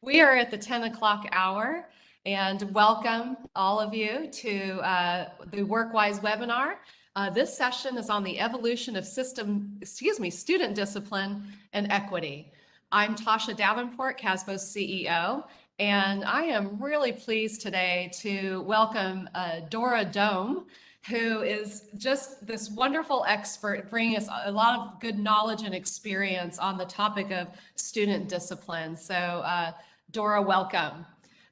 We are at the 10 o'clock hour, and welcome all of you to the WorkWise webinar. This session is on the evolution of student discipline and equity. I'm Tatia Davenport, CASBO's CEO, and I am really pleased today to welcome Dora Dome, who is just this wonderful expert, bringing us a lot of good knowledge and experience on the topic of student discipline. So Dora, welcome.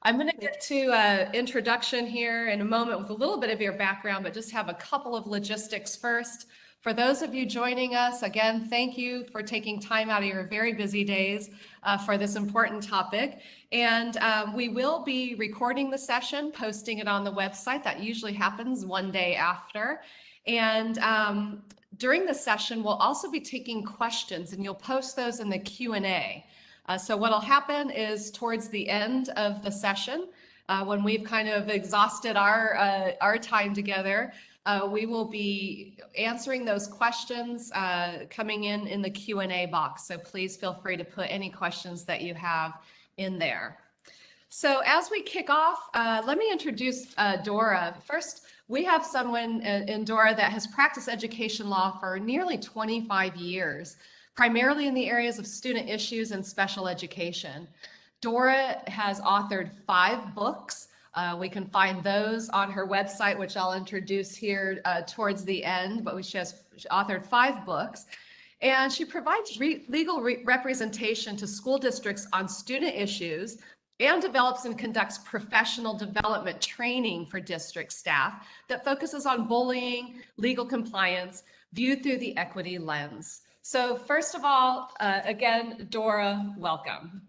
I'm going to get to introduction here in a moment with a little bit of your background, but just have a couple of logistics first. For those of you joining us, again, thank you for taking time out of your very busy days for this important topic. And we will be recording the session, posting it on the website. That usually happens one day after. And during the session, we'll also be taking questions, and you'll post those in the Q&A. So what'll happen is towards the end of the session, when we've kind of exhausted our time together, we will be answering those questions coming in the Q&A box. So please feel free to put any questions that you have in there. So as we kick off, let me introduce Dora. First, we have someone in Dora that has practiced education law for nearly 25 years. Primarily in the areas of student issues and special education. Dora has authored 5 books. We can find those on her website, which I'll introduce here towards the end, but she has authored 5 books. And she provides legal representation to school districts on student issues and develops and conducts professional development training for district staff that focuses on bullying, legal compliance, viewed through the equity lens. So first of all, again, Dora, welcome.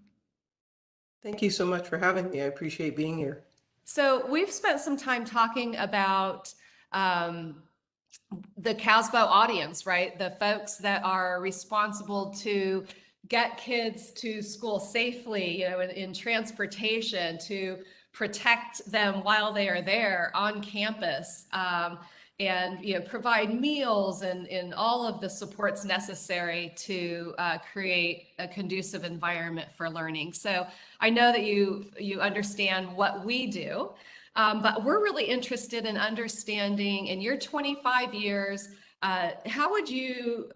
Thank you so much for having me. I appreciate being here. So we've spent some time talking about the CASBO audience, right? The folks that are responsible to get kids to school safely, in transportation, to protect them while they are there on campus. And provide meals and all of the supports necessary to create a conducive environment for learning. So I know that you understand what we do, but we're really interested in understanding, in your 25 years, how would you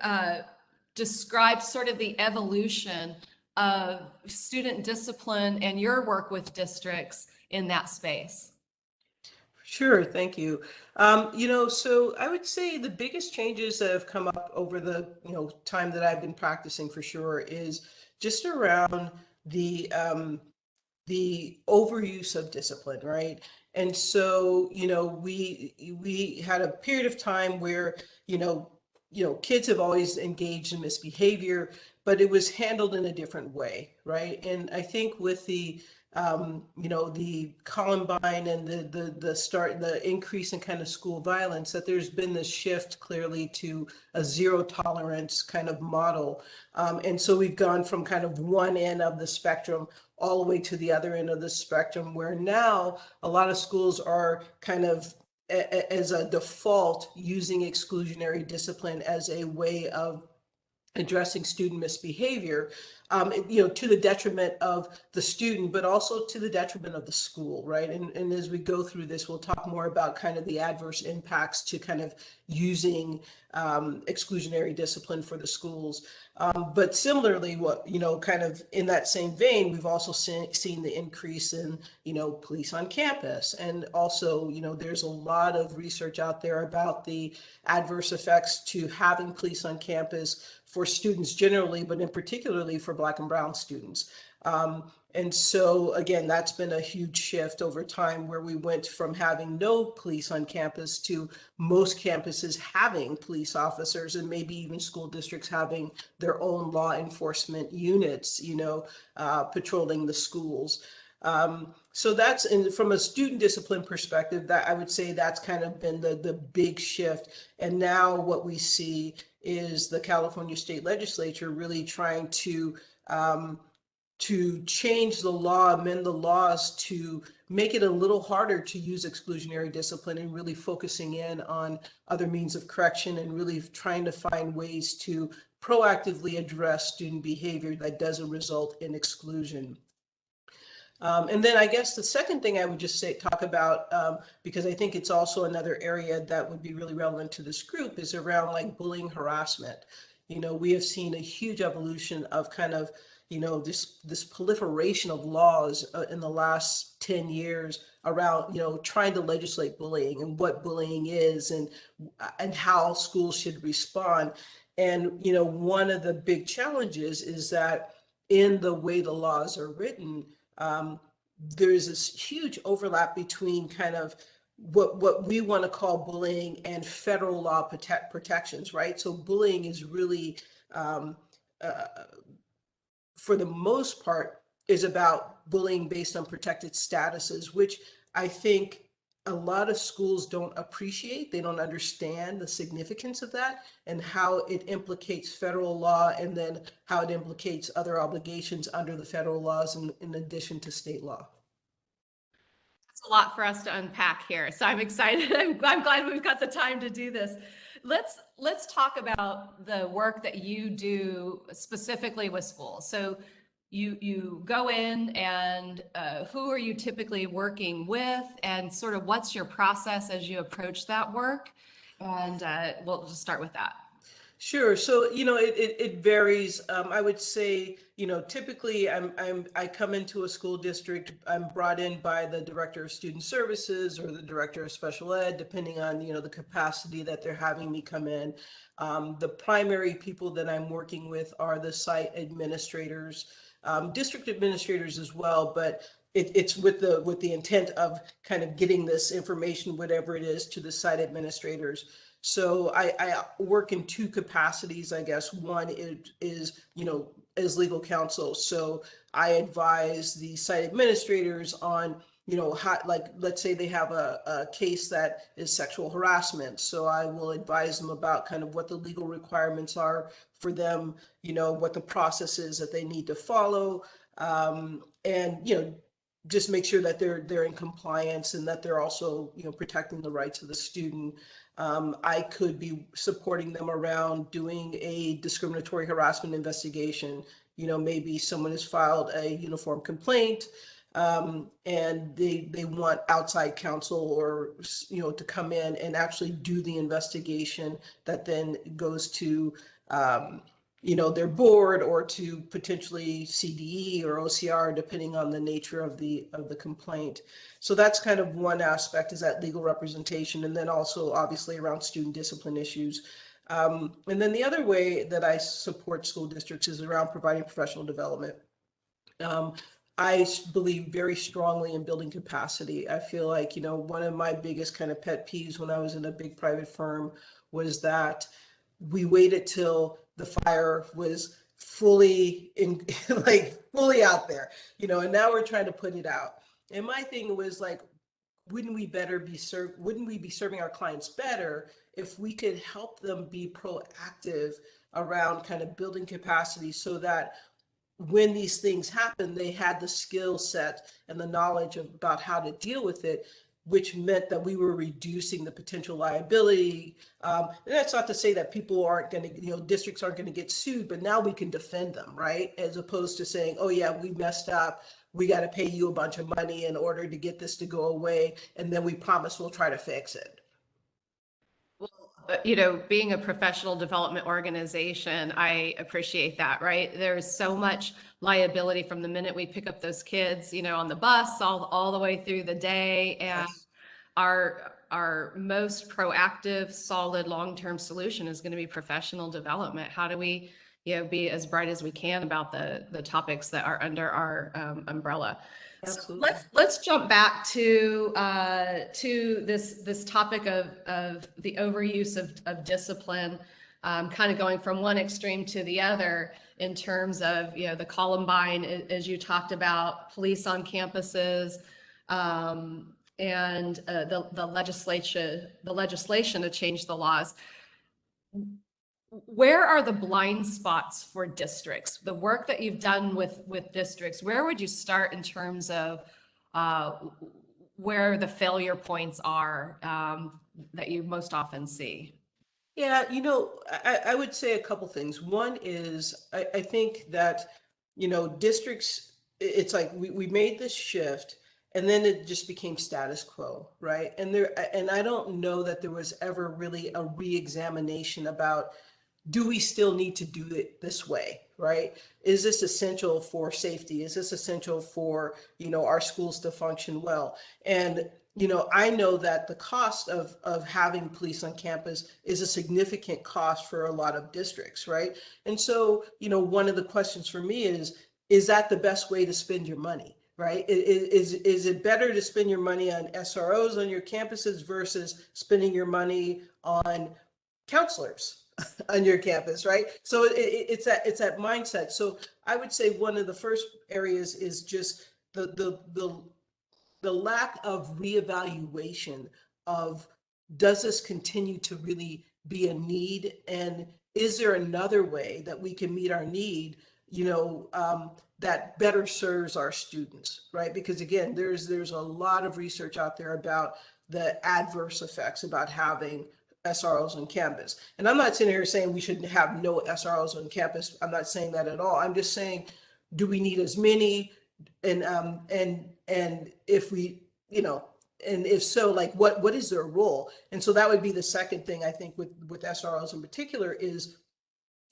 describe sort of the evolution of student discipline and your work with districts in that space? Sure, thank you. So I would say the biggest changes that have come up over the time that I've been practicing for sure is just around the overuse of discipline, right? And so we had a period of time where kids have always engaged in misbehavior, but it was handled in a different way, right? And I think with the the Columbine and the increase in kind of school violence, that there's been this shift clearly to a zero tolerance kind of model. And so we've gone from kind of one end of the spectrum all the way to the other end of the spectrum, where now a lot of schools are kind of as a default using exclusionary discipline as a way of addressing student misbehavior, to the detriment of the student, but also to the detriment of the school, right? And as we go through this, we'll talk more about kind of the adverse impacts to kind of using exclusionary discipline for the schools. But similarly, kind of in that same vein, we've also seen the increase in, police on campus. And also, there's a lot of research out there about the adverse effects to having police on campus for students generally, but in particularly for Black and Brown students. And so, again, that's been a huge shift over time, where we went from having no police on campus to most campuses having police officers, and maybe even school districts having their own law enforcement units, patrolling the schools. So that's from a student discipline perspective, that I would say that's kind of been the big shift. And now what we see is the California State Legislature really trying to change the law, amend the laws to make it a little harder to use exclusionary discipline, and really focusing in on other means of correction, and really trying to find ways to proactively address student behavior that doesn't result in exclusion. And then I guess the second thing I would just talk about, because I think it's also another area that would be really relevant to this group, is around like bullying harassment. We have seen a huge evolution of kind of, this proliferation of laws in the last 10 years around, trying to legislate bullying and what bullying is and how schools should respond. And, one of the big challenges is that in the way the laws are written, there's this huge overlap between kind of what we want to call bullying and federal law protections, right? So bullying is really, um, uh, for the most part, is about bullying based on protected statuses, which I think a lot of schools don't appreciate. They don't understand the significance of that and how it implicates federal law, and then how it implicates other obligations under the federal laws in addition to state law. That's a lot for us to unpack here. So I'm excited. I'm glad we've got the time to do this. Let's talk about the work that you do specifically with schools. So you go in, and who are you typically working with, and sort of what's your process as you approach that work? And we'll just start with that. Sure. So, it varies. I would say, typically I come into a school district, I'm brought in by the director of student services or the director of special ed, depending on, the capacity that they're having me come in. The primary people that I'm working with are the site administrators, district administrators as well, but it's with the intent of kind of getting this information, whatever it is, to the site administrators. So I work in two capacities, I guess. One is, as legal counsel. So I advise the site administrators on, how, like, let's say they have a case that is sexual harassment. So I will advise them about kind of what the legal requirements are for them, what the process is that they need to follow, and, just make sure that they're in compliance and that they're also, protecting the rights of the student. I could be supporting them around doing a discriminatory harassment investigation. Maybe someone has filed a uniform complaint, and they want outside counsel or, to come in and actually do the investigation that then goes to, their board, or to potentially CDE or OCR, depending on the nature of the complaint. So that's kind of one aspect, is that legal representation, and then also obviously around student discipline issues. And then the other way that I support school districts is around providing professional development. I believe very strongly in building capacity. I feel like, one of my biggest kind of pet peeves when I was in a big private firm was that we waited till the fire was fully fully out there, and now we're trying to put it out. And my thing was like, wouldn't we be serving our clients better if we could help them be proactive around kind of building capacity, so that when these things happen, they had the skill set and the knowledge about how to deal with it, which meant that we were reducing the potential liability. And that's not to say that people aren't going to, districts aren't going to get sued, but now we can defend them, right? As opposed to saying, oh yeah, we messed up, we got to pay you a bunch of money in order to get this to go away, and then we promise we'll try to fix it. Being a professional development organization, I appreciate that, right? There's so much liability from the minute we pick up those kids, on the bus, all the way through the day. And Yes. our most proactive, solid, long-term solution is going to be professional development. How do we, be as bright as we can about the topics that are under our umbrella? Absolutely. So let's jump back to this topic of the overuse of discipline, kind of going from one extreme to the other in terms of the Columbine, as you talked about, police on campuses, and the legislation to change the laws. Where are the blind spots for districts? The work that you've done with districts, where would you start in terms of where the failure points are that you most often see? Yeah, I would say a couple things. One is I think that, districts it's like we made this shift and then it just became status quo, right? And I don't know that there was ever really a re-examination about, do we still need to do it this way, right? Is this essential for safety? Is this essential for, our schools to function well? And, I know that the cost of having police on campus is a significant cost for a lot of districts, right? And so, one of the questions for me is that the best way to spend your money? Right? Is it better to spend your money on SROs on your campuses versus spending your money on counselors on your campus, right? So it's that mindset. So I would say one of the first areas is just the lack of reevaluation of, does this continue to really be a need, and is there another way that we can meet our need, that better serves our students, right? Because again, there's a lot of research out there about the adverse effects about having SROs on campus. And I'm not sitting here saying we should have no SROs on campus. I'm not saying that at all. I'm just saying, do we need as many? And if we, and if so, like what is their role? And so that would be the second thing I think with SROs in particular, is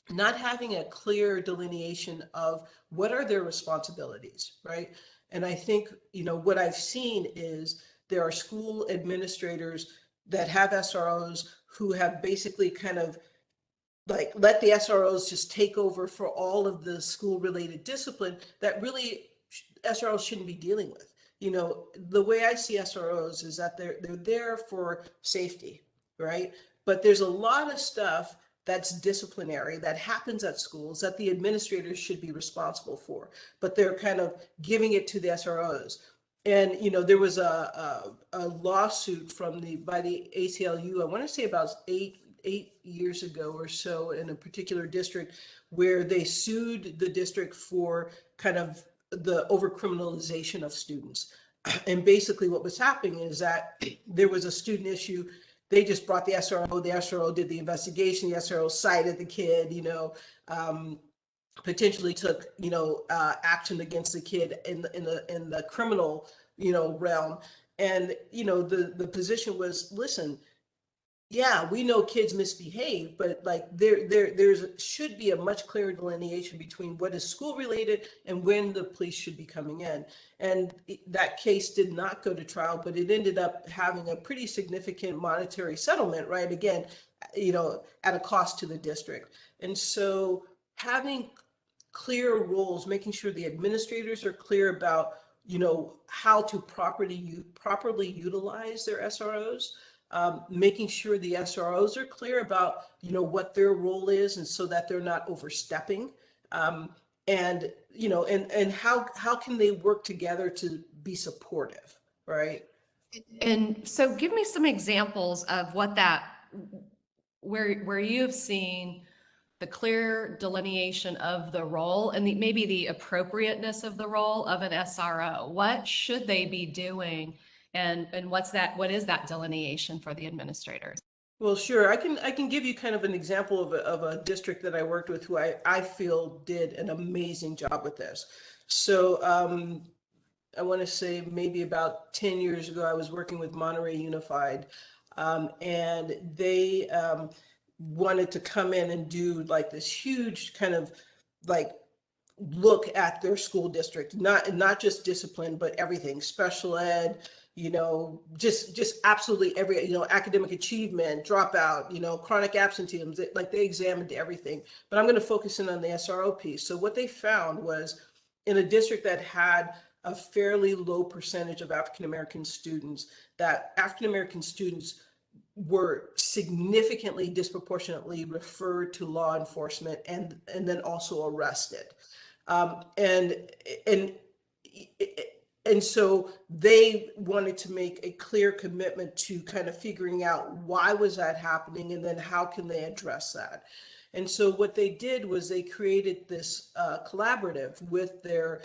not having a clear delineation of what are their responsibilities, right? And I think, what I've seen is there are school administrators that have SROs who have basically kind of like let the SROs just take over for all of the school related discipline that really SROs shouldn't be dealing with. The way I see SROs is that they're there for safety, right? But there's a lot of stuff that's disciplinary that happens at schools that the administrators should be responsible for, but they're kind of giving it to the SROs. And there was a lawsuit by the ACLU, I want to say about eight years ago or so, in a particular district, where they sued the district for kind of the overcriminalization of students. And basically what was happening is that there was a student issue. They just brought the SRO did the investigation, the SRO cited the kid, potentially took, action against the kid in the criminal, realm. And, the position was, listen, yeah, we know kids misbehave, but like there's should be a much clearer delineation between what is school related and when the police should be coming in. And that case did not go to trial, but it ended up having a pretty significant monetary settlement, right? Again, at a cost to the district. And so having clear roles, making sure the administrators are clear about, how to properly utilize their SROs, making sure the SROs are clear about, what their role is, and so that they're not overstepping, and how can they work together to be supportive, right? And so give me some examples of where you've seen the clear delineation of the role and maybe the appropriateness of the role of an SRO. What should they be doing? And what is that delineation for the administrators? Well, sure. I can give you kind of an example of a district that I worked with who I feel did an amazing job with this. So I want to say maybe about 10 years ago, I was working with Monterey Unified, and they wanted to come in and do like this huge kind of like look at their school district, not just discipline, but everything, special ed, just absolutely every, academic achievement, dropout, chronic absenteeism, like they examined everything. But I'm going to focus in on the SRO piece. So what they found was, in a district that had a fairly low percentage of African-American students, that African-American students were significantly disproportionately referred to law enforcement and then also arrested. And so they wanted to make a clear commitment to kind of figuring out why was that happening, and then how can they address that. And so what they did was they created this collaborative with their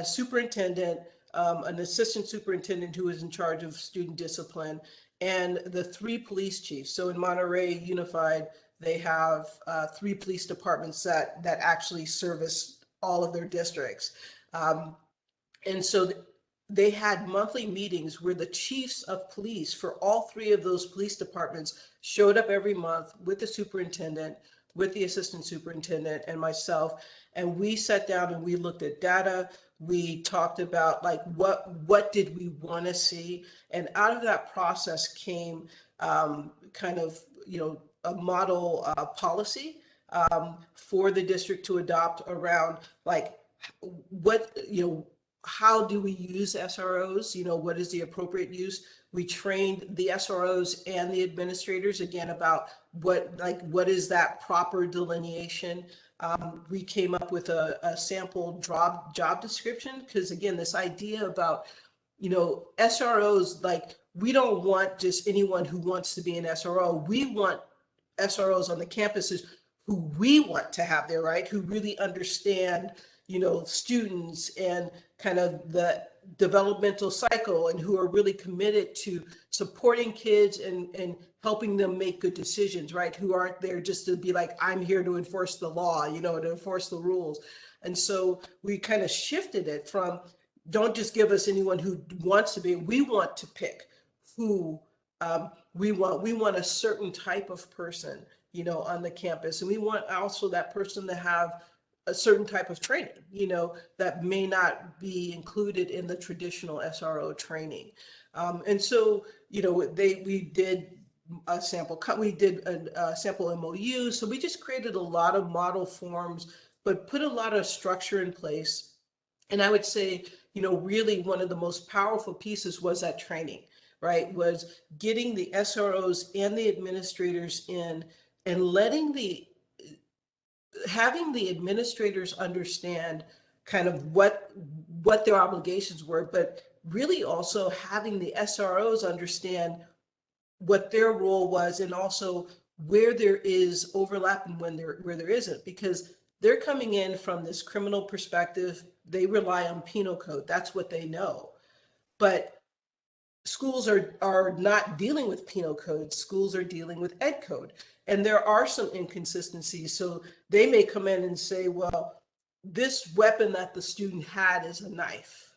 superintendent, an assistant superintendent who was in charge of student discipline, and the 3 police chiefs. So in Monterey Unified, they have 3 police departments that actually service all of their districts. And so they had monthly meetings where the chiefs of police for all three of those police departments showed up every month with the superintendent, with the assistant superintendent, and myself. And we sat down and we looked at data. We talked about like what did we want to see, and out of that process came kind of a model policy for the district to adopt around like what how do we use SROs? What is the appropriate use? We trained the SROs and the administrators again about what is that proper delineation. We came up with a sample job description because again, this idea about SROs, like we don't want just anyone who wants to be an SRO. We want SROs on the campuses who we want to have there, right? Who really understand students and kind of the developmental cycle and who are really committed to supporting kids and helping them make good decisions, right? Who aren't there just to be like, I'm here to enforce the law, to enforce the rules. And so we kind of shifted it from, don't just give us anyone who wants to be, we want to pick who we want. We want a certain type of person, on the campus. And we want also that person to have a certain type of training, that may not be included in the traditional SRO training. And so, we did a sample cut, we did a sample MOU. So we just created a lot of model forms, but put a lot of structure in place. And I would say, really one of the most powerful pieces was that training, right? Was getting the SROs and the administrators in and having the administrators understand kind of what their obligations were, but really also having the SROs understand what their role was and also where there is overlap and where there isn't, because they're coming in from this criminal perspective. They rely on penal code. That's what they know. But schools are not dealing with penal code. Schools are dealing with ed code. And there are some inconsistencies. So they may come in and say, well, this weapon that the student had is a knife.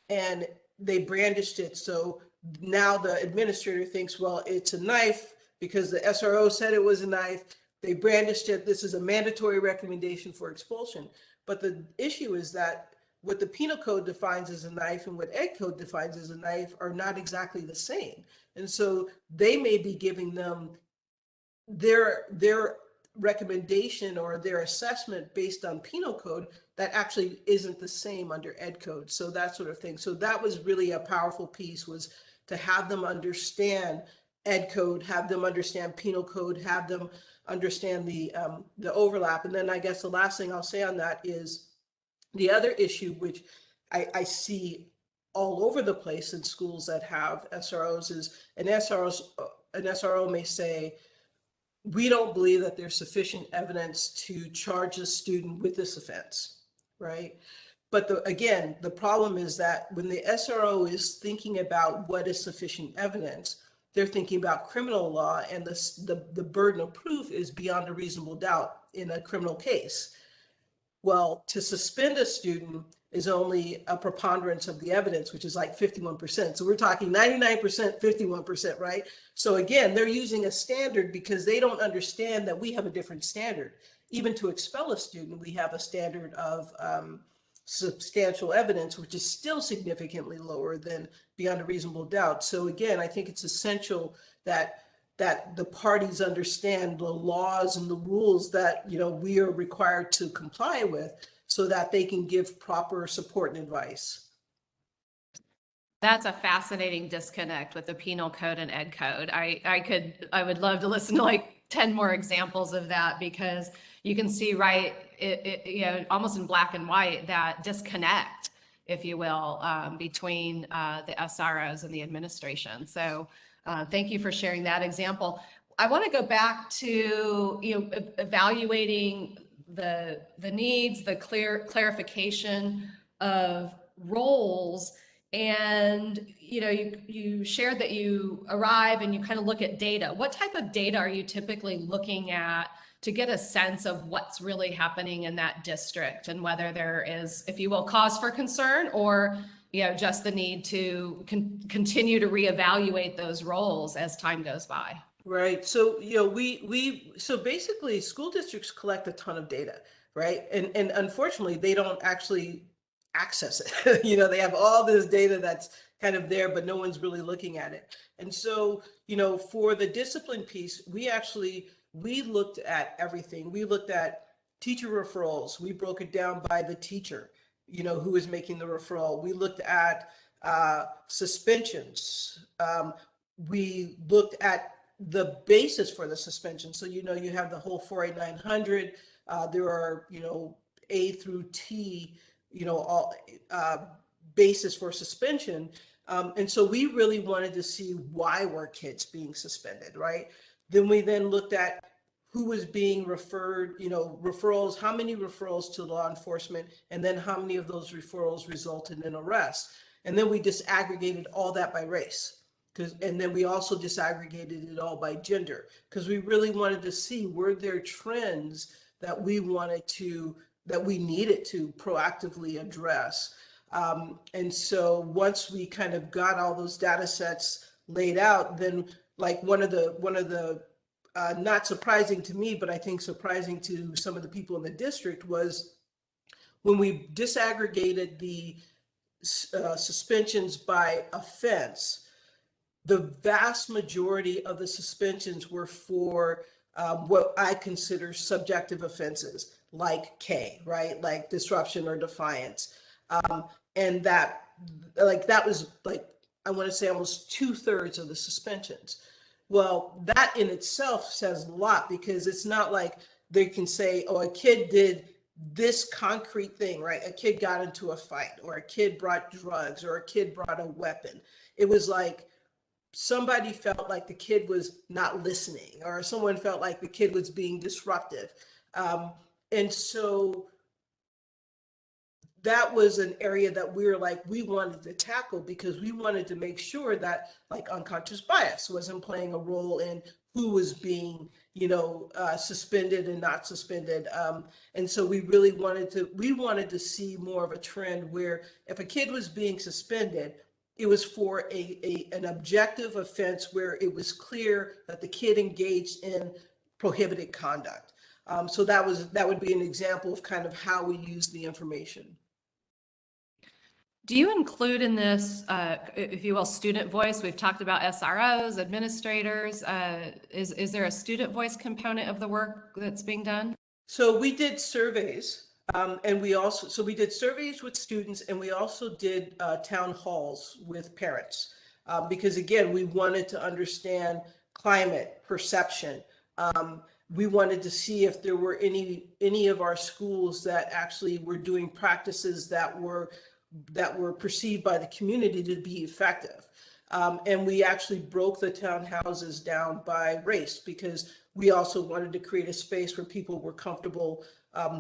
And they brandished it. So now the administrator thinks, well, it's a knife because the SRO said it was a knife. They brandished it. This is a mandatory recommendation for expulsion. But the issue is that what the penal code defines as a knife and what ed code defines as a knife are not exactly the same. And so they may be giving them their recommendation or their assessment based on penal code that actually isn't the same under ed code. So that sort of thing. So that was really a powerful piece, was to have them understand ed code, have them understand penal code, have them understand the overlap. And then I guess the last thing I'll say on that is the other issue, which I see all over the place in schools that have SROs, is an SRO may say, we don't believe that there's sufficient evidence to charge a student with this offense, right? But again, the problem is that when the SRO is thinking about what is sufficient evidence, they're thinking about criminal law, and the burden of proof is beyond a reasonable doubt in a criminal case. Well, to suspend a student is only a preponderance of the evidence, which is like 51%. So we're talking 99%, 51%, right? So again, they're using a standard because they don't understand that we have a different standard. Even to expel a student, we have a standard of substantial evidence, which is still significantly lower than beyond a reasonable doubt. So again, I think it's essential that the parties understand the laws and the rules that we are required to comply with, so that they can give proper support and advice. That's a fascinating disconnect with the penal code and ed code. I would love to listen to like 10 more examples of that, because you can see almost in black and white, that disconnect, if you will, between the SROs and the administration. So thank you for sharing that example. I want to go back to evaluating the needs, the clarification of roles. And you shared that you arrive and you kind of look at data. What type of data are you typically looking at to get a sense of what's really happening in that district and whether there is, if you will, cause for concern, or just the need to continue to reevaluate those roles as time goes by. Right. So, so basically school districts collect a ton of data, right? And unfortunately, they don't actually access it. They have all this data that's kind of there, but no one's really looking at it. And so, for the discipline piece, we looked at everything. We looked at teacher referrals. We broke it down by the teacher, who is making the referral. We looked at suspensions. We looked at the basis for the suspension. So, you have the whole 48900. There are, A through T, all basis for suspension. And so we really wanted to see why were kids being suspended, right? Then we looked at who was being referred, referrals, how many referrals to law enforcement, and then how many of those referrals resulted in arrests. And then we disaggregated all that by race. And then we also disaggregated it all by gender, because we really wanted to see, were there trends that we needed to proactively address. And so once we kind of got all those data sets laid out, then like one of the not surprising to me, but I think surprising to some of the people in the district, was when we disaggregated the suspensions by offense. The vast majority of the suspensions were for what I consider subjective offenses, like K, right? Like disruption or defiance. And that was I want to say almost 2/3 of the suspensions. Well, that in itself says a lot, because it's not like they can say, oh, a kid did this concrete thing, right? A kid got into a fight, or a kid brought drugs, or a kid brought a weapon. It was like, somebody felt like the kid was not listening, or someone felt like the kid was being disruptive. And so that was an area that we wanted to tackle, because we wanted to make sure that unconscious bias wasn't playing a role in who was being, suspended and not suspended. And so we really wanted to see more of a trend where if a kid was being suspended, it was for an objective offense where it was clear that the kid engaged in prohibited conduct. So that would be an example of kind of how we use the information. Do you include in this, if you will, student voice? We've talked about SROs, administrators. Is there a student voice component of the work that's being done? So we did surveys. And we did surveys with students, and we also did town halls with parents, because again, we wanted to understand climate perception. We wanted to see if there were any of our schools that actually were doing practices that were perceived by the community to be effective. And we actually broke the townhouses down by race, because we also wanted to create a space where people were comfortable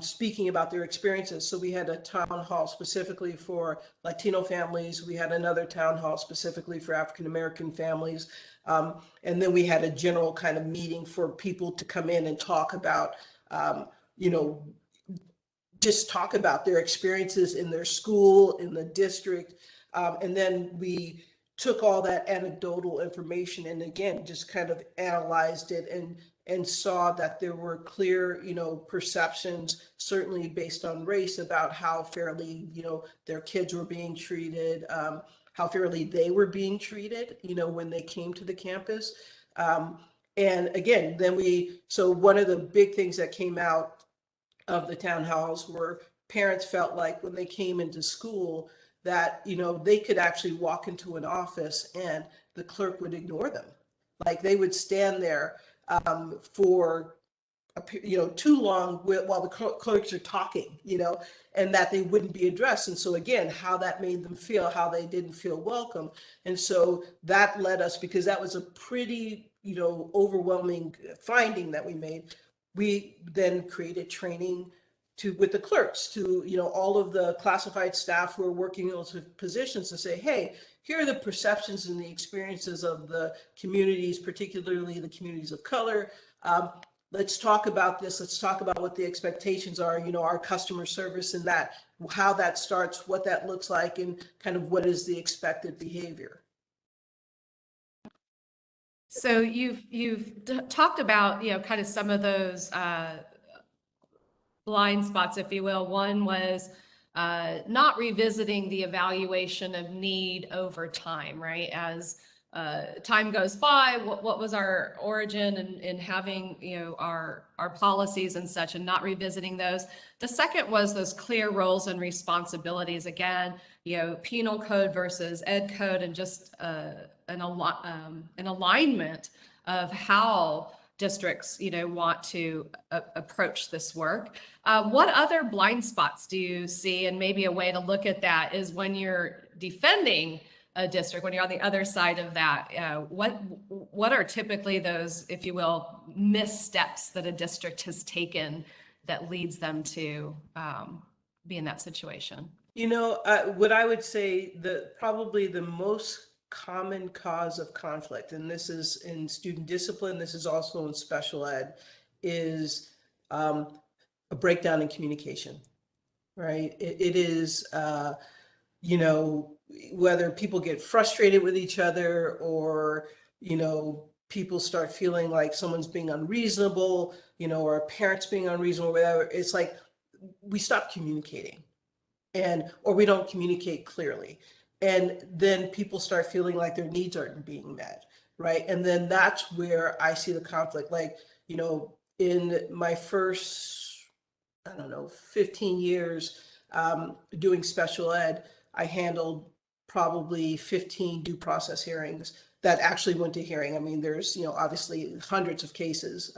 speaking about their experiences. So we had a town hall specifically for Latino families. We had another town hall specifically for African-American families. And then we had a general kind of meeting for people to come in and talk about, just talk about their experiences in their school, in the district. And then we took all that anecdotal information and again, just kind of analyzed it and saw that there were clear, perceptions, certainly based on race, about how fairly, their kids were being treated, how fairly they were being treated, when they came to the campus. And again, so one of the big things that came out of the town halls were parents felt like when they came into school that, they could actually walk into an office and the clerk would ignore them. Like they would stand there for too long while the clerks are talking, and that they wouldn't be addressed. And so again, how that made them feel, how they didn't feel welcome. And so that led us, because that was a pretty, overwhelming finding that we made. We then created training with the clerks, to, all of the classified staff who are working in those positions, to say, hey, here are the perceptions and the experiences of the communities, particularly the communities of color. let's talk about this. Let's talk about what the expectations are, our customer service and that, how that starts, what that looks like, and kind of what is the expected behavior. So you've talked about, kind of some of those blind spots, if you will. One was not revisiting the evaluation of need over time, right? As time goes by, what was our origin in having, our policies and such, and not revisiting those. The second was those clear roles and responsibilities. Again, penal code versus ed code, and just an alignment of how districts, want to approach this work. What other blind spots do you see? And maybe a way to look at that is when you're defending a district, when you're on the other side of that, what are typically those, if you will, missteps that a district has taken that leads them to be in that situation? What I would say, probably the most common cause of conflict, and this is in student discipline, this is also in special ed, is a breakdown in communication, right? It is, whether people get frustrated with each other, or, people start feeling like someone's being unreasonable, or parents being unreasonable, whatever. It's like we stop communicating, or we don't communicate clearly. And then people start feeling like their needs aren't being met, right? And then that's where I see the conflict. Like, in my first, 15 years doing special ed, I handled probably 15 due process hearings that actually went to hearing. I mean, there's, obviously hundreds of cases.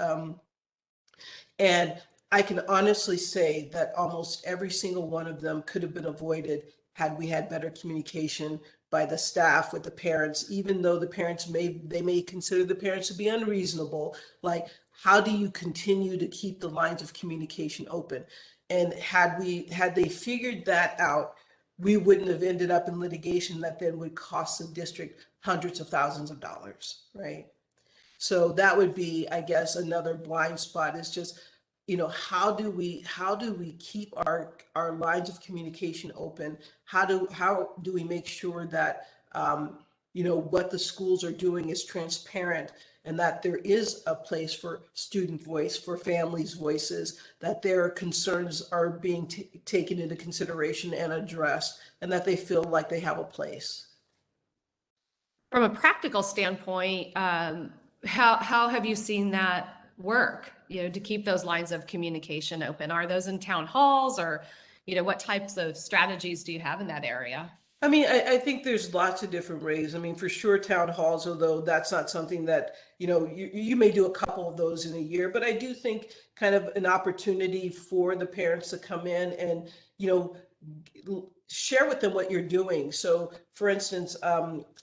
And I can honestly say that almost every single one of them could have been avoided had we had better communication by the staff with the parents, even though the parents may consider the parents to be unreasonable. Like, how do you continue to keep the lines of communication open? And had they figured that out, we wouldn't have ended up in litigation that then would cost the district hundreds of thousands of dollars, right? So that would be, I guess, another blind spot, is just, how do we keep our lines of communication open? How do we make sure that what the schools are doing is transparent, and that there is a place for student voice, for families' voices, that their concerns are being taken into consideration and addressed, and that they feel like they have a place. From a practical standpoint, how have you seen that work, to keep those lines of communication open? Are those in town halls, or, what types of strategies do you have in that area? I mean, I think there's lots of different ways. I mean, for sure, town halls, although that's not something that, you may do a couple of those in a year, but I do think kind of an opportunity for the parents to come in and, share with them what you're doing. So, for instance,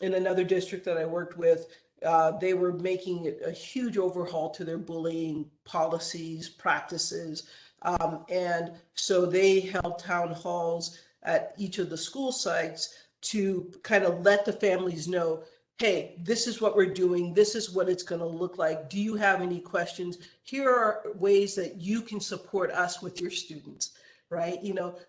in another district that I worked with, they were making a huge overhaul to their bullying policies, practices. And so they held town halls at each of the school sites to kind of let the families know, hey, this is what we're doing. This is what it's going to look like. Do you have any questions? Here are ways that you can support us with your students, right?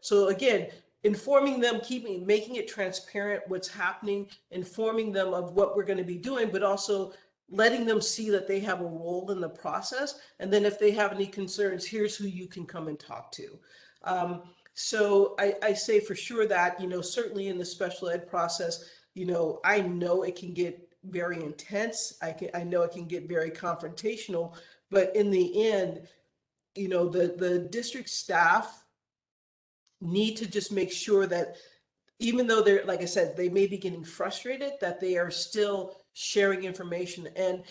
So again, informing them, making it transparent what's happening, informing them of what we're going to be doing, but also letting them see that they have a role in the process. And then if they have any concerns, here's who you can come and talk to. So I say for sure that, certainly in the special ed process, I know it can get very intense. I know it can get very confrontational, but in the end, the district staff need to just make sure that, even though they're, like I said, they may be getting frustrated, that they are still sharing information. And,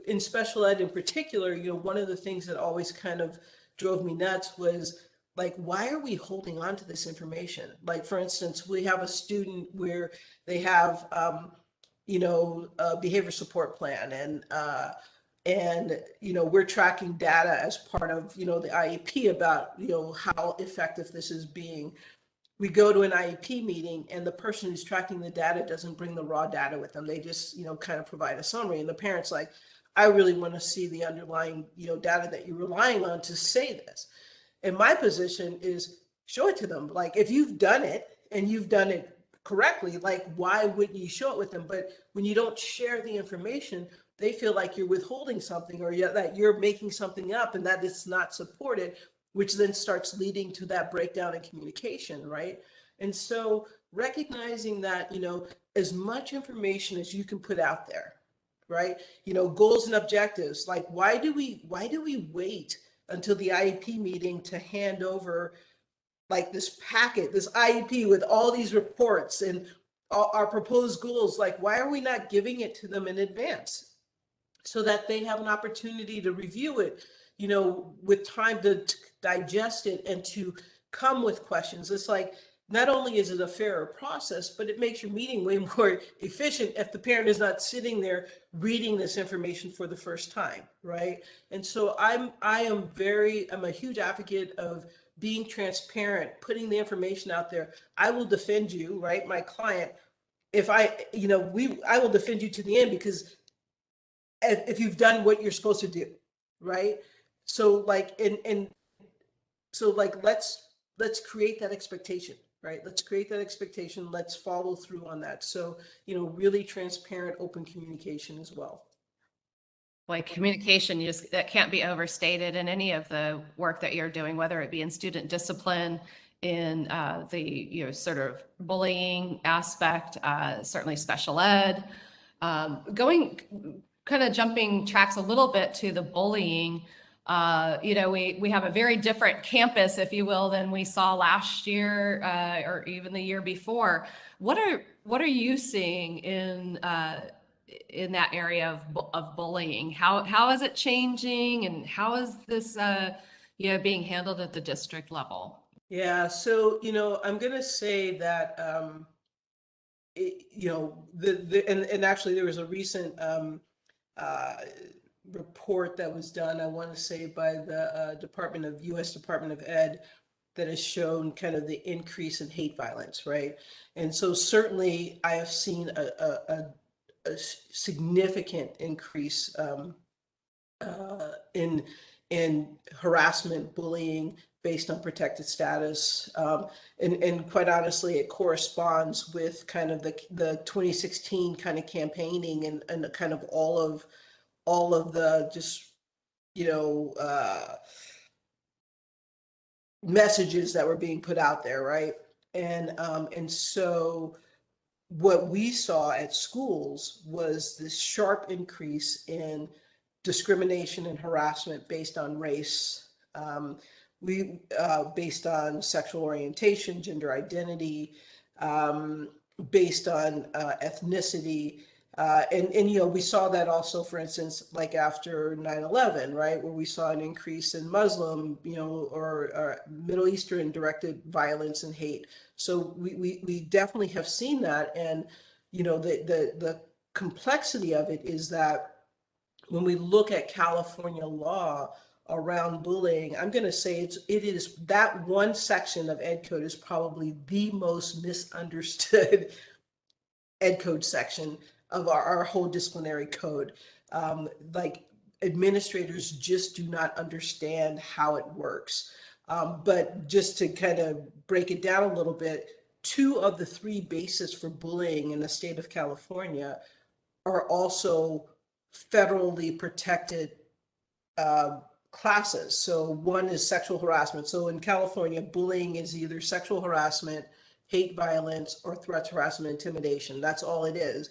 in special ed in particular, one of the things that always kind of drove me nuts was, like, why are we holding on to this information? Like, for instance, we have a student where they have, a behavior support plan, and we're tracking data as part of, the IEP about, how effective this is being. We go to an IEP meeting, and the person who's tracking the data doesn't bring the raw data with them. They just, kind of provide a summary, and the parent's like, I really want to see the underlying, data that you're relying on to say this. And my position is show it to them. Like, if you've done it and you've done it correctly, like, why wouldn't you show it with them? But when you don't share the information, they feel like you're withholding something, or that you're making something up and that it's not supported, which then starts leading to that breakdown in communication, right? And so recognizing that, as much information as you can put out there, right? Goals and objectives, like, why do we wait until the IEP meeting to hand over like this packet, this IEP with all these reports and our proposed goals? Like, why are we not giving it to them in advance so that they have an opportunity to review it, with time to digest it and to come with questions? It's like, not only is it a fairer process, but it makes your meeting way more efficient if the parent is not sitting there reading this information for the first time, right? And so I'm a huge advocate of being transparent, putting the information out there. I will defend you, right? My client, if I will defend you to the end, because if you've done what you're supposed to do, right? So like, so like, let's create that expectation, right? Let's create that expectation. Let's follow through on that. So, really transparent, open communication as well. Like, communication, that can't be overstated in any of the work that you're doing, whether it be in student discipline, in the sort of bullying aspect, certainly special ed. Kind of jumping tracks a little bit to the bullying. We have a very different campus, if you will, than we saw last year or even the year before. What are you seeing in that area of bullying? How is it changing, and how is this being handled at the district level? Yeah, so I'm gonna say that and actually there was a recent report that was done, I want to say, by the U.S. Department of Ed, that has shown kind of the increase in hate violence, right? And so certainly I have seen a significant increase in harassment, bullying based on protected status, and quite honestly, it corresponds with kind of the 2016 kind of campaigning and kind of all of the just messages that were being put out there, right? And so what we saw at schools was this sharp increase in discrimination and harassment based on race, based on sexual orientation, gender identity, based on ethnicity. And we saw that also, for instance, like after 9/11, right, where we saw an increase in Muslim, or Middle Eastern directed violence and hate. So we definitely have seen that. And the complexity of it is that when we look at California law around bullying, I'm going to say it is that one section of Ed Code is probably the most misunderstood Ed Code section of our whole disciplinary code. Like, administrators just do not understand how it works. But just to kind of break it down a little bit, 2 of the 3 bases for bullying in the state of California are also federally protected classes. So one is sexual harassment. So in California, bullying is either sexual harassment, hate violence, or threats, harassment, intimidation. That's all it is.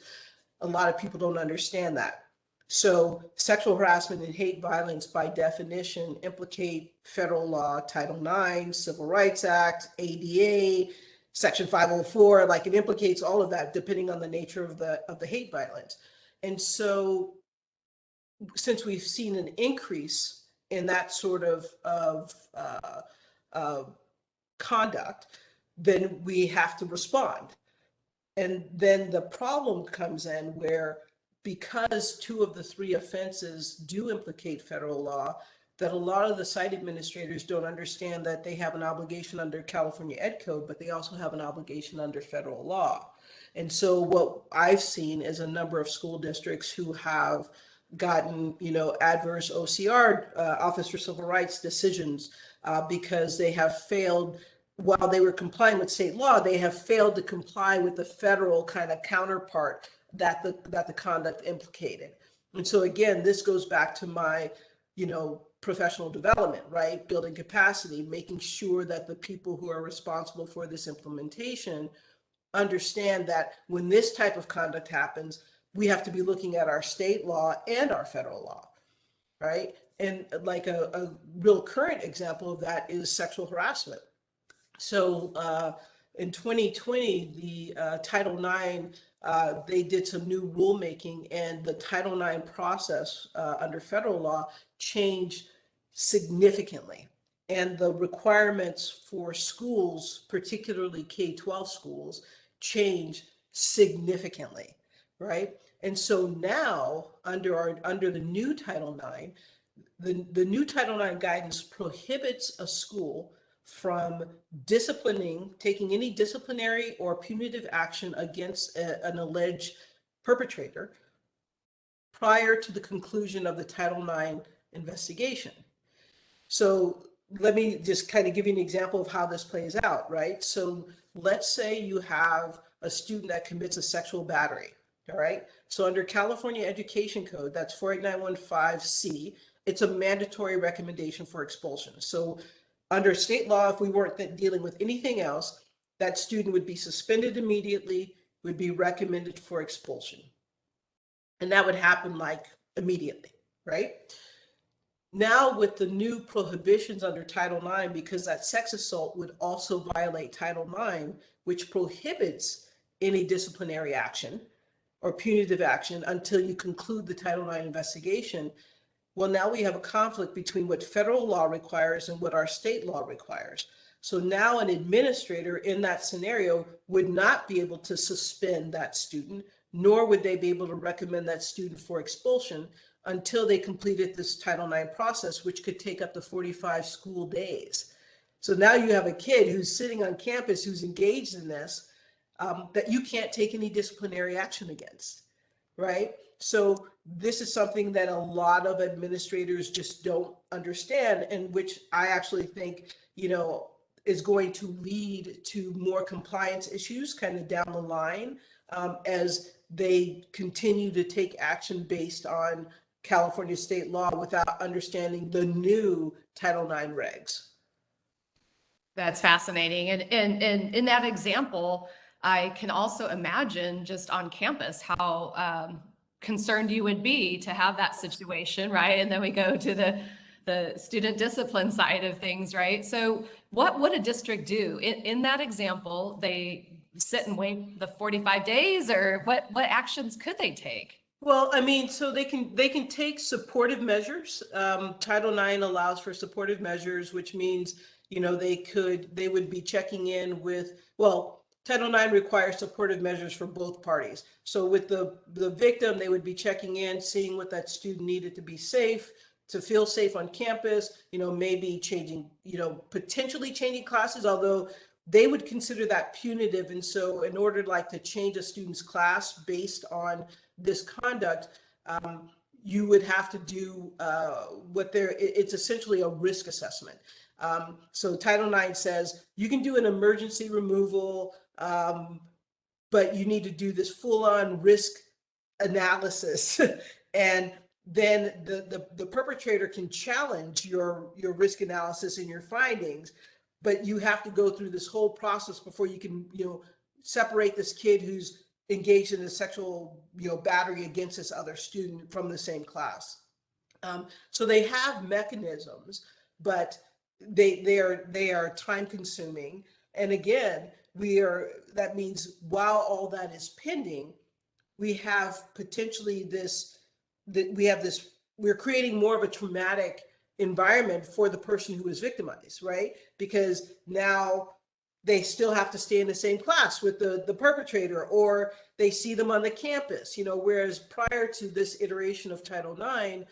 A lot of people don't understand that. So sexual harassment and hate violence, by definition, implicate federal law, Title IX, Civil Rights Act, ADA, Section 504. Like, it implicates all of that depending on the nature of the hate violence. And so since we've seen an increase in that sort of conduct, then we have to respond. And then the problem comes in where, because 2 of the 3 offenses do implicate federal law, that a lot of the site administrators don't understand that they have an obligation under California Ed Code, but they also have an obligation under federal law. And so what I've seen is a number of school districts who have gotten, adverse OCR, Office for Civil Rights decisions, because they have failed, while they were complying with state law, they have failed to comply with the federal kind of counterpart that the conduct implicated. And so again, this goes back to my, professional development, right? Building capacity, making sure that the people who are responsible for this implementation understand that when this type of conduct happens, we have to be looking at our state law and our federal law, right? And like a real current example of that is sexual harassment. So in 2020, the Title IX, they did some new rulemaking, and the Title IX process under federal law changed significantly. And the requirements for schools, particularly K-12 schools, changed significantly, right? And so now, under the new Title IX, the new Title IX guidance prohibits a school from taking any disciplinary or punitive action against an alleged perpetrator prior to the conclusion of the Title IX investigation. So let me just kind of give you an example of how this plays out, right? So let's say you have a student that commits a sexual battery, all right? So under California Education Code, that's 48915C, it's a mandatory recommendation for expulsion. So under state law, if we weren't dealing with anything else, that student would be suspended immediately, would be recommended for expulsion. And that would happen like immediately, right? Now with the new prohibitions under Title IX, because that sex assault would also violate Title IX, which prohibits any disciplinary action or punitive action until you conclude the Title IX investigation. Well, now we have a conflict between what federal law requires and what our state law requires. So now an administrator in that scenario would not be able to suspend that student, nor would they be able to recommend that student for expulsion until they completed this Title IX process, which could take up to 45 school days. So now you have a kid who's sitting on campus who's engaged in this, that you can't take any disciplinary action against, right? So this is something that a lot of administrators just don't understand, and which I actually think, is going to lead to more compliance issues kind of down the line, as they continue to take action based on California state law without understanding the new Title IX regs. That's fascinating. And in that example, I can also imagine just on campus how concerned you would be to have that situation, right? And then we go to the student discipline side of things, right? So what would a district do? In that example, they sit and wait the 45 days, or what actions could they take? Well, I mean, so they can take supportive measures. Title IX allows for supportive measures, which means, they would be checking in with, well, Title IX requires supportive measures for both parties. So with the victim, they would be checking in, seeing what that student needed to be safe, to feel safe on campus, maybe changing, potentially changing classes, although they would consider that punitive. And so in order to change a student's class based on this conduct, you would have to do it's essentially a risk assessment. So Title IX says you can do an emergency removal, but you need to do this full-on risk analysis. And then the perpetrator can challenge your risk analysis and your findings, but you have to go through this whole process before you can, separate this kid who's engaged in a sexual, battery against this other student from the same class. So they have mechanisms, but they are time consuming. And again, that means while all that is pending, we have potentially we're creating more of a traumatic environment for the person who is victimized, right? Because now they still have to stay in the same class with the perpetrator, or they see them on the campus, whereas prior to this iteration of Title IX,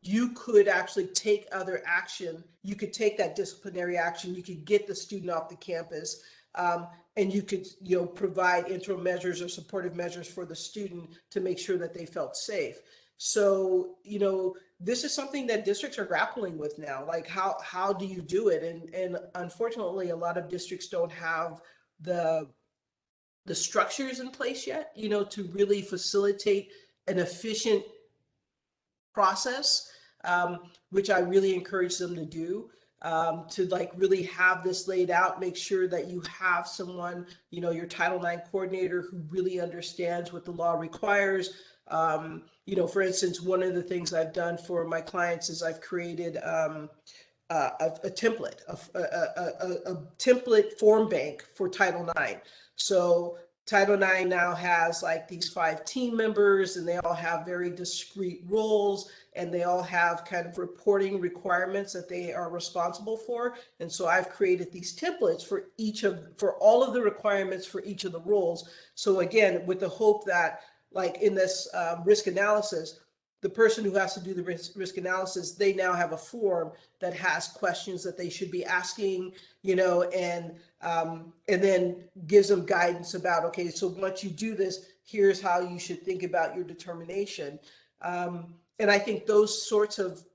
you could actually take other action. You could take that disciplinary action. You could get the student off the campus. And you could, provide interim measures or supportive measures for the student to make sure that they felt safe. So, this is something that districts are grappling with now. Like, how do you do it? And unfortunately, a lot of districts don't have the structures in place yet, to really facilitate an efficient process, which I really encourage them to do, to like really have this laid out, make sure that you have someone, your Title IX coordinator who really understands what the law requires. For instance, one of the things I've done for my clients is I've created a template, a template form bank for Title IX. So Title IX now has like these 5 team members, and they all have very discrete roles, and they all have kind of reporting requirements that they are responsible for. And so I've created these templates for all of the requirements for each of the roles. So again, with the hope that like in this risk analysis, the person who has to do the risk analysis, they now have a form that has questions that they should be asking, and then gives them guidance about, okay, so once you do this, here's how you should think about your determination. And I think those sorts of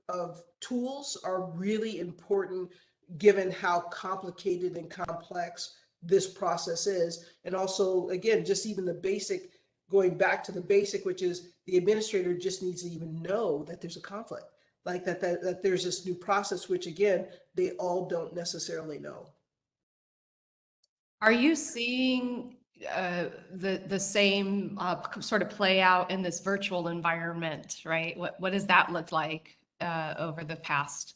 tools are really important given how complicated and complex this process is. And also, again, just even the basic, going back to the basic, which is the administrator just needs to even know that there's a conflict, like that there's this new process, which again, they all don't necessarily know. Are you seeing the same sort of play out in this virtual environment, right? What does that look like over the past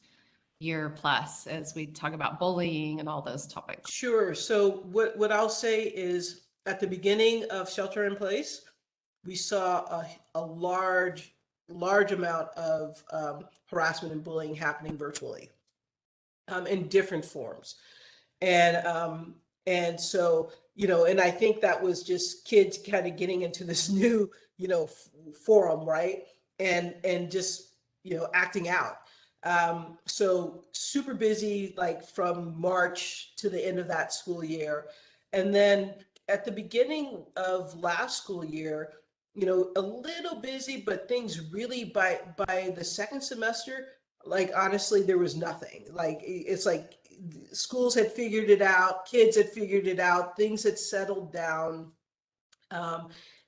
year plus as we talk about bullying and all those topics? Sure. So what I'll say is at the beginning of shelter in place, we saw a large amount of harassment and bullying happening virtually in different forms. And so, and I think that was just kids kind of getting into this new, forum, right? And just, acting out. So super busy, like from March to the end of that school year. And then at the beginning of last school year, a little busy, but things really by the second semester, like honestly, there was nothing. Like it's like schools had figured it out, kids had figured it out, things had settled down.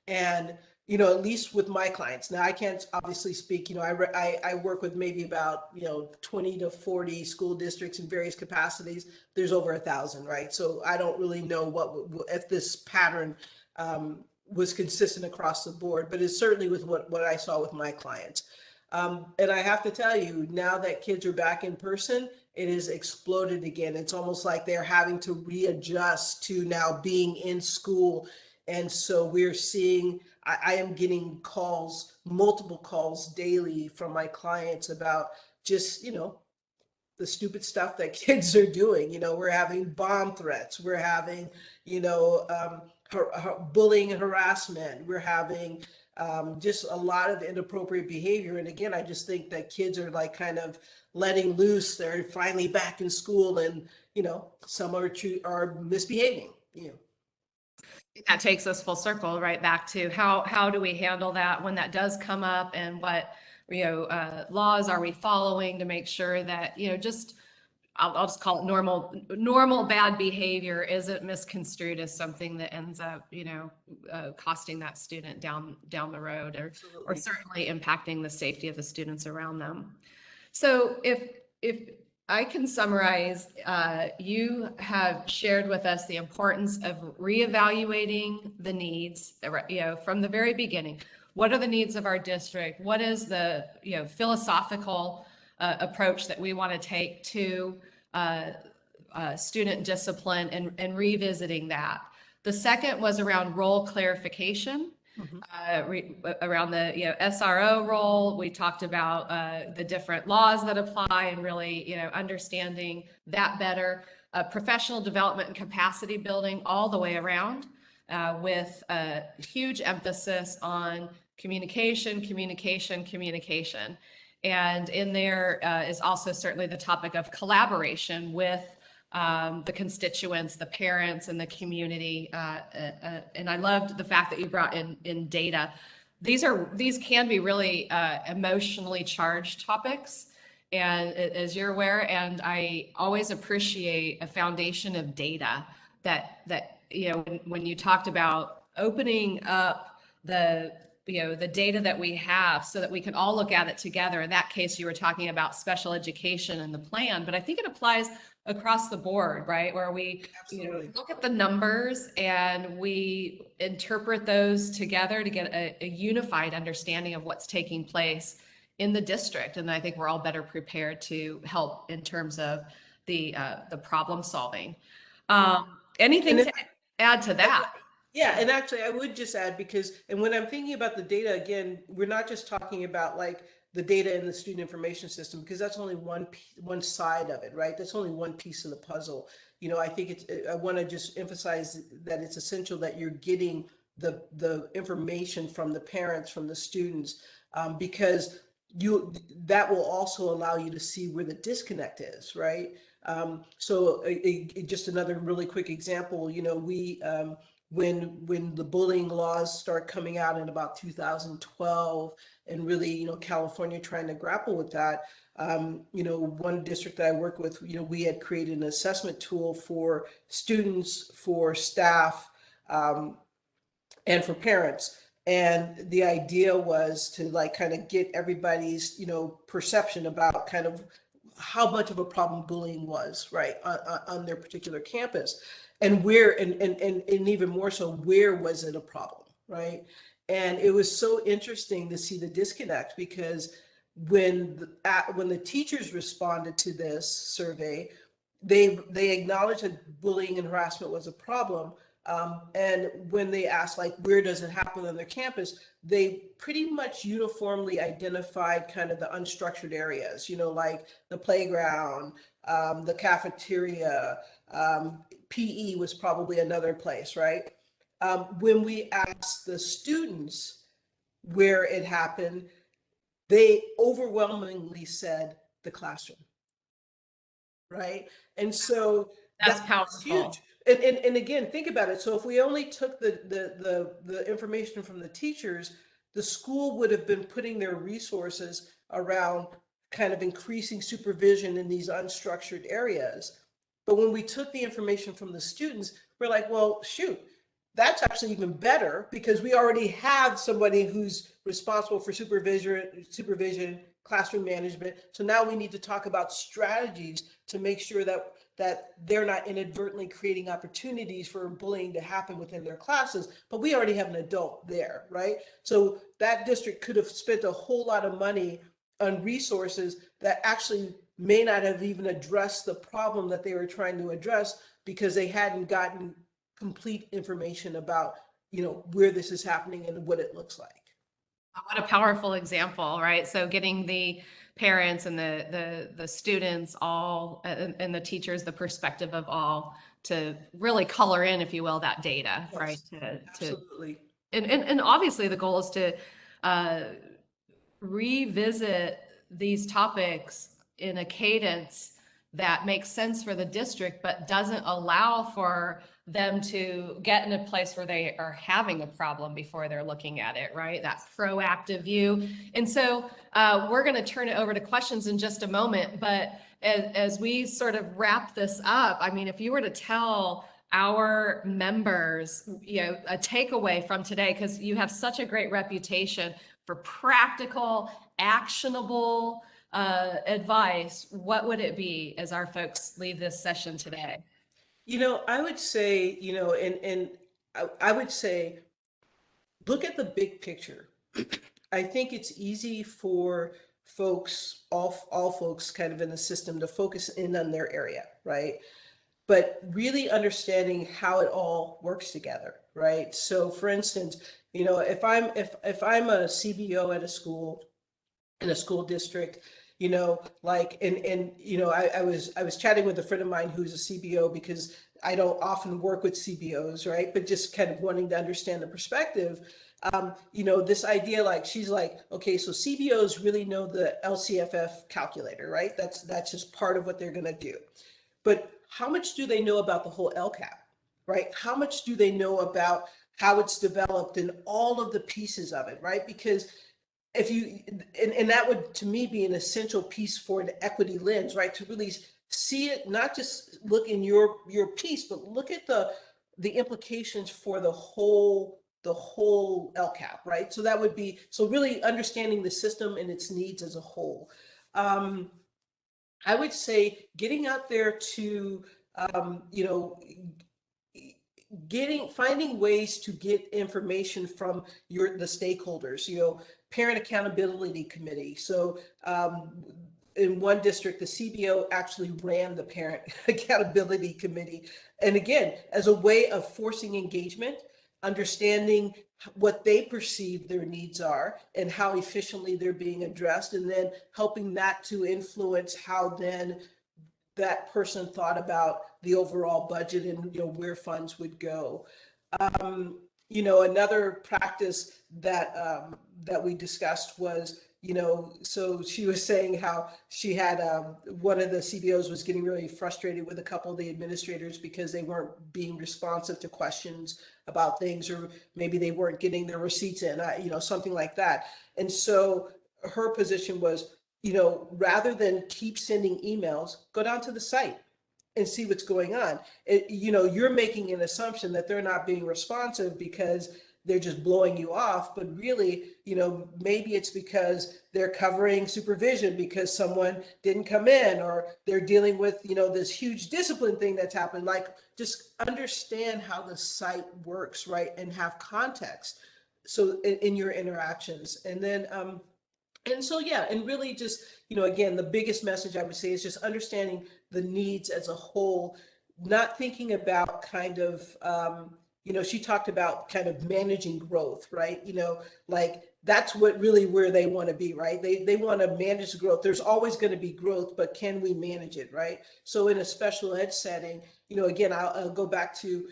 And at least with my clients, now I can't obviously speak, I work with maybe about 20 to 40 school districts in various capacities. There's over 1,000, right? So I don't really know if this pattern was consistent across the board, but it's certainly with what I saw with my clients. And I have to tell you, now that kids are back in person, it has exploded again. It's almost like they're having to readjust to now being in school. And so we're seeing, I am getting multiple calls daily from my clients about just, the stupid stuff that kids are doing. We're having bomb threats. We're having, bullying and harassment. We're having just a lot of inappropriate behavior. And again, I just think that kids are like kind of letting loose. They're finally back in school, and some are misbehaving. That takes us full circle right back to how do we handle that when that does come up, and what laws are we following to make sure that I'll just call it normal bad behavior isn't misconstrued as something that ends up costing that student down the road, or certainly impacting the safety of the students around them. So if I can summarize, you have shared with us the importance of reevaluating the needs, from the very beginning. What are the needs of our district? What is the, philosophical approach that we want to take to student discipline, and revisiting that? The second was around role clarification. Around the SRO role. We talked about the different laws that apply, and really understanding that better. Professional development and capacity building all the way around, with a huge emphasis on communication. And in there is also certainly the topic of collaboration with the constituents, the parents, and the community. And I loved the fact that you brought in data. These can be really emotionally charged topics, and as you're aware, and I always appreciate a foundation of data that when you talked about opening up the data that we have so that we can all look at it together. In that case, you were talking about special education and the plan, but I think it applies across the board, right? Where we look at the numbers and we interpret those together to get a unified understanding of what's taking place in the district. And I think we're all better prepared to help in terms of the problem solving. Anything to add to that? Yeah, and actually I would just add, and when I'm thinking about the data, again, we're not just talking about like the data in the student information system, because that's only one side of it, right? That's only one piece of the puzzle. I think I want to just emphasize that it's essential that you're getting the information from the parents, from the students, because that will also allow you to see where the disconnect is, right? So just another really quick example, we when the bullying laws start coming out in about 2012, and really, California trying to grapple with that, one district that I work with, we had created an assessment tool for students, for staff, and for parents. And the idea was to like kind of get everybody's, perception about kind of how much of a problem bullying was, right, on their particular campus. And and even more so, where was it a problem, right? And it was so interesting to see the disconnect, because when the teachers responded to this survey, they acknowledged that bullying and harassment was a problem. And when they asked, like, where does it happen on their campus, they pretty much uniformly identified kind of the unstructured areas, like the playground, the cafeteria, PE was probably another place, right? When we asked the students where it happened, they overwhelmingly said the classroom, right? And so that's powerful. Huge. And again, think about it. So if we only took the information from the teachers, the school would have been putting their resources around kind of increasing supervision in these unstructured areas. But when we took the information from the students, we're like, well, shoot, that's actually even better, because we already have somebody who's responsible for supervision, classroom management. So now we need to talk about strategies to make sure that they're not inadvertently creating opportunities for bullying to happen within their classes, but we already have an adult there, right? So that district could have spent a whole lot of money on resources that actually may not have even addressed the problem that they were trying to address, because they hadn't gotten complete information about, where this is happening and what it looks like. What a powerful example, right? So getting the parents and the students all and the teachers, the perspective of all, to really color in, if you will, that data, yes, right? Absolutely. And obviously the goal is to revisit these topics in a cadence that makes sense for the district, but doesn't allow for them to get in a place where they are having a problem before they're looking at it, right? That proactive view. And so we're going to turn it over to questions in just a moment, but as we sort of wrap this up, I mean, if you were to tell our members, a takeaway from today, because you have such a great reputation for practical, actionable advice, what would it be as our folks leave this session today? I would say, I would say, look at the big picture. I think it's easy for folks, all folks kind of in the system, to focus in on their area, right? But really understanding how it all works together, right? So for instance, if I'm a CBO at a school, in a school district, like, I was chatting with a friend of mine who's a CBO, because I don't often work with CBOs, right? But just kind of wanting to understand the perspective. This idea, like, she's like, okay, so CBOs really know the LCFF calculator, right? That's just part of what they're going to do. But how much do they know about the whole LCAP, right? How much do they know about how it's developed and all of the pieces of it, right? Because if you, and that would to me be an essential piece for an equity lens, right? To really see it, not just look in your piece, but look at the implications for the whole LCAP, right? So that would be, so really understanding the system and its needs as a whole. I would say getting out there to, you know, finding ways to get information from the stakeholders, you know, parent accountability committee. So in one district, the CBO actually ran the parent accountability committee. And again, as a way of forcing engagement, understanding what they perceive their needs are and how efficiently they're being addressed, and then helping that to influence how then that person thought about the overall budget and, you know, where funds would go. You know, another practice that that we discussed was, you know, so she was saying how she had one of the CBOs was getting really frustrated with a couple of the administrators because they weren't being responsive to questions about things, or maybe they weren't getting their receipts in, you know, something like that. And so her position was, you know, rather than keep sending emails, go down to the site and see what's going on. You know, you're making an assumption that they're not being responsive because they're just blowing you off, but really, you know, maybe it's because they're covering supervision because someone didn't come in, or they're dealing with, you know, this huge discipline thing that's happened. Like, just understand how the site works, right? And have context. So in your interactions. And so, yeah, and really just, you know, again, the biggest message I would say is just understanding the needs as a whole, not thinking about kind of, you know, she talked about kind of managing growth, right? You know, like that's what really where they want to be, right? They want to manage the growth. There's always going to be growth, but can we manage it, right? So in a special ed setting, you know, again, I'll go back to,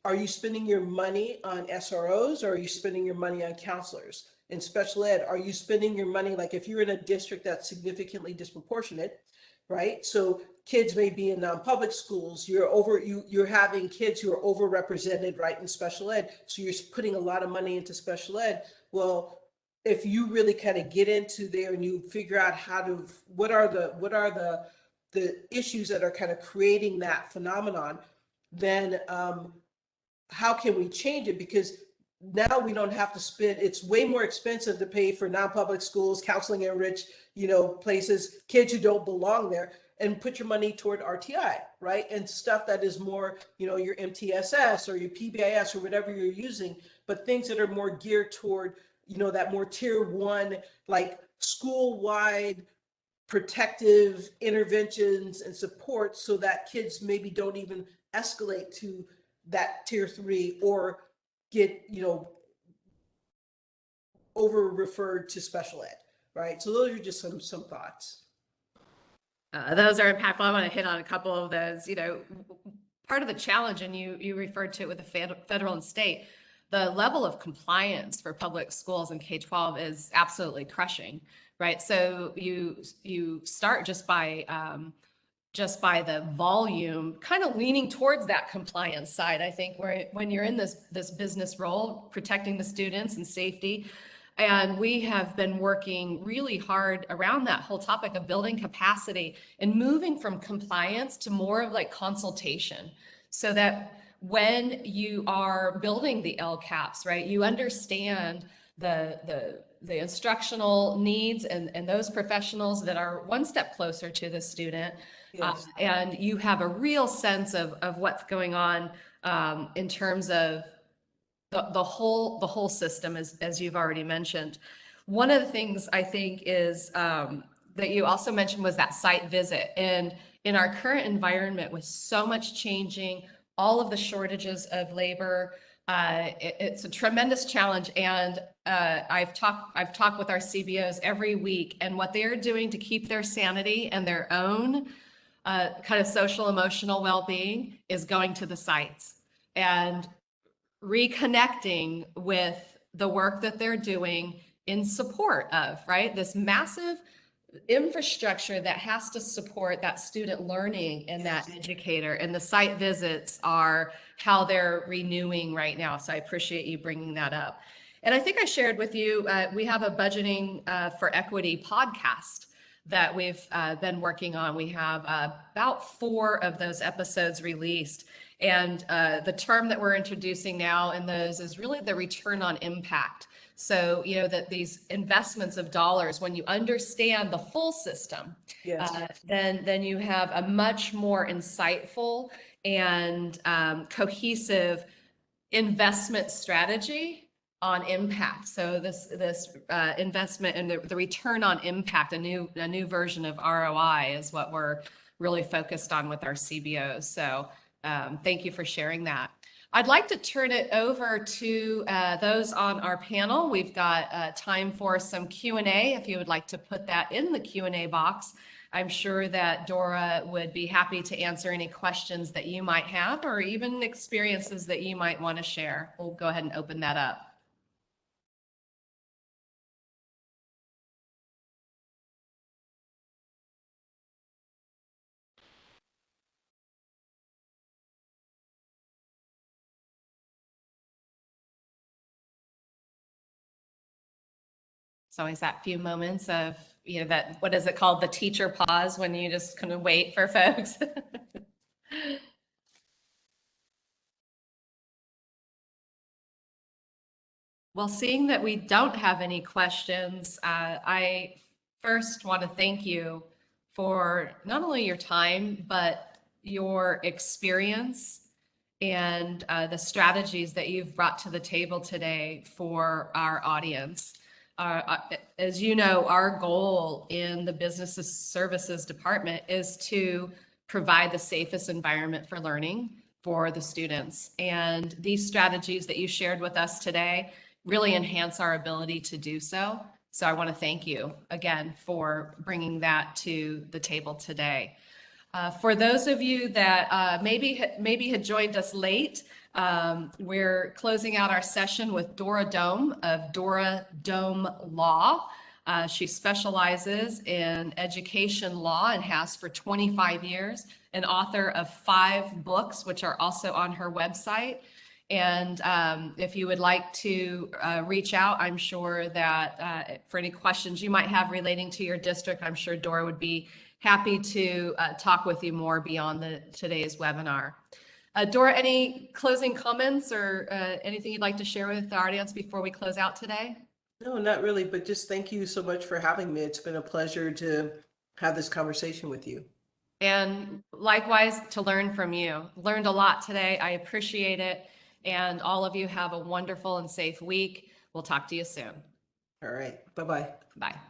are you spending your money on SROs, or are you spending your money on counselors? In special ed, are you spending your money, like if you're in a district that's significantly disproportionate, right? So kids may be in non-public schools, you're having kids who are overrepresented, right, in special ed. So you're putting a lot of money into special ed. Well, if you really kind of get into there and you figure out what are the issues that are kind of creating that phenomenon, then how can we change it? Because now we don't have to spend, it's way more expensive to pay for non-public schools, counseling in rich, you know, places, kids who don't belong there, and put your money toward RTI, right? And stuff that is more, you know, your MTSS or your PBIS or whatever you're using, but things that are more geared toward, you know, that more tier one, like school-wide protective interventions and support, so that kids maybe don't even escalate to that tier 3 or get, you know, over referred to special ed, right? So those are just some thoughts. Those are impactful. I want to hit on a couple of those. You know, part of the challenge, and you referred to it with the federal and state, the level of compliance for public schools and K-12 is absolutely crushing, right? So you start just by the volume, kind of leaning towards that compliance side. I think where when you're in this business role, protecting the students and safety. And we have been working really hard around that whole topic of building capacity and moving from compliance to more of like consultation, so that when you are building the LCAPs, right, you understand the instructional needs and those professionals that are one step closer to the student. Yes. And you have a real sense of what's going on in terms of the whole system, as you've already mentioned. One of the things I think is that you also mentioned was that site visit. And in our current environment, with so much changing, all of the shortages of labor, it's a tremendous challenge. And I've talked with our CBOs every week, and what they're doing to keep their sanity and their own kind of social emotional well-being is going to the sites and reconnecting with the work that they're doing in support of, right, this massive infrastructure that has to support that student learning and that educator, and the site visits are how they're renewing right now. So I appreciate you bringing that up. And I think I shared with you, we have a budgeting for equity podcast that we've been working on. We have about 4 of those episodes released. And the term that we're introducing now in those is really the return on impact. So, you know, that these investments of dollars, when you understand the full system, Yes. then you have a much more insightful and cohesive investment strategy on impact. So this investment and the return on impact, a new version of ROI is what we're really focused on with our CBOs. So thank you for sharing that. I'd like to turn it over to those on our panel. We've got time for some Q&A. If you would like to put that in the Q&A box, I'm sure that Dora would be happy to answer any questions that you might have, or even experiences that you might want to share. We'll go ahead and open that up. It's always that few moments of, you know, that, what is it called? The teacher pause, when you just kind of wait for folks. Well, seeing that we don't have any questions, I first want to thank you for not only your time, but your experience and the strategies that you've brought to the table today for our audience. As you know, our goal in the Business Services Department is to provide the safest environment for learning for the students. And these strategies that you shared with us today really enhance our ability to do so. So I want to thank you again for bringing that to the table today. For those of you that maybe had joined us late, we're closing out our session with Dora Dome of Dora Dome Law. She specializes in education law and has for 25 years, an author of 5 books, which are also on her website. And if you would like to reach out, I'm sure that for any questions you might have relating to your district, I'm sure Dora would be happy to talk with you more beyond today's webinar. Dora, any closing comments or anything you'd like to share with the audience before we close out today? No, not really, but just thank you so much for having me. It's been a pleasure to have this conversation with you. And likewise, to learn from you. Learned a lot today. I appreciate it. And all of you have a wonderful and safe week. We'll talk to you soon. All right. Bye-bye. Bye.